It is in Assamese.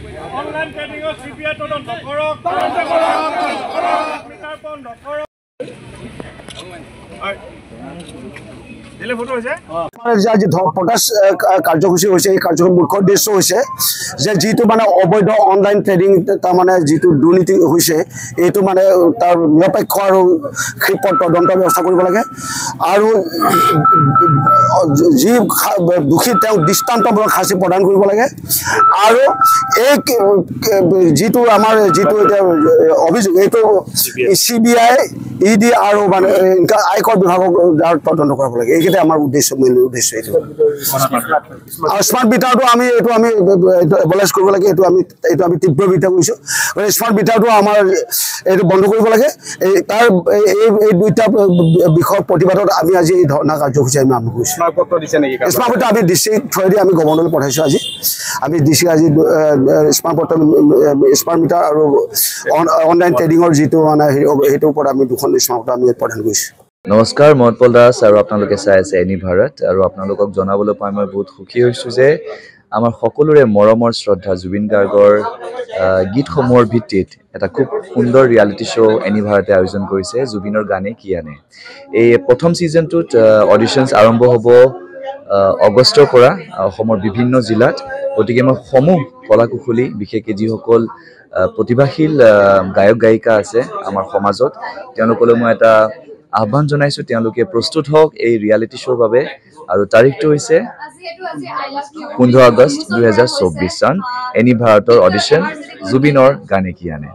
অনলাইন ট্ৰেডিংৰ CBI তদন্ত কৰক মিটাৰ বন্ধ কৰক দিলে ফটো হৈছে আজি পটাছ কাৰ্যসূচী হৈছে এই কাৰ্যসূচীৰ মুখ্য উদ্দেশ্য হৈছে যে যিটো মানে অবৈধ অনলাইন ট্ৰেডিং তাৰ মানে যিটো দুৰ্নীতি হৈছে এইটো মানে তাৰ নিৰপেক্ষ আৰু ক্ষীপ্ৰ তদন্ত ব্যৱস্থা কৰিব লাগে আৰু যি দোষী তেওঁক দৃষ্টান্তমূলক শাস্তি প্ৰদান কৰিব লাগে আৰু এই যিটো আমাৰ যিটো অভিযোগ এইটো CBI ED আৰু মানে আয়কৰ বিভাগক তদন্ত কৰিব লাগে এইকেইটা আমাৰ উদ্দেশ্য মূল উদ্দেশ্য এইটো স্মাৰ্ট মিটাৰটো আমি এবলাইজ কৰিব লাগে এইটো আমি তীব্ৰ বিৰোধিতা কৰিছোঁ স্মাৰ্ট মিটাৰটো আমাৰ এইটো বন্ধ কৰিব লাগে তাৰ এই দুইটা বিষয়ৰ প্ৰতিবাদত আমি আজি এই ধৰ্ণা কাৰ্যসূচী আমি আৰম্ভ কৰিছোঁ স্মাৰ্ট মিটাৰ আমি ডিষ্ট্ৰিক্ট থ্ৰুৱেদি আমি গভৰ্ণৰলৈ পঠাইছোঁ আজি আমি ডিষ্ট্ৰিক্ট আজি স্মাৰ্ট মিটাৰ আৰু অনলাইন ট্ৰেডিঙৰ যিটো মানে সেইটোৰ ওপৰত আমি দুখন স্মাৰ্ট মিটাৰ আমি প্ৰদান কৰিছোঁ নমস্কাৰ মই উৎপল দাস আৰু আপোনালোকে চাই আছে এনি ভাৰত আৰু আপোনালোকক জনাবলৈ পাই মই বহুত সুখী হৈছোঁ যে আমাৰ সকলোৰে মৰমৰ শ্ৰদ্ধা জুবিন গাৰ্গৰ গীতসমূহৰ ভিত্তিত এটা খুব সুন্দৰ ৰিয়েলিটি শ্ব' এনি ভাৰতে আয়োজন কৰিছে জুবিনৰ গানে কি আনে এই প্ৰথম ছিজনটোত অডিশ্যনছ আৰম্ভ হ'ব আগষ্টৰ পৰা অসমৰ বিভিন্ন জিলাত গতিকে মই সমূহ কলাকুশলী বিশেষকৈ যিসকল প্ৰতিভাশীল গায়ক গায়িকা আছে আমাৰ সমাজত তেওঁলোকলৈ মই এটা আহ্বান জনাইছোঁ তেওঁলোকে প্ৰস্তুত হওক এই ৰিয়েলিটি শ্ব'ৰ বাবে আৰু তাৰিখটো হৈছে 15 আগষ্ট 2024 চন এনি ভাৰতৰ অডিশ্যন জুবিনৰ গানে কি আনে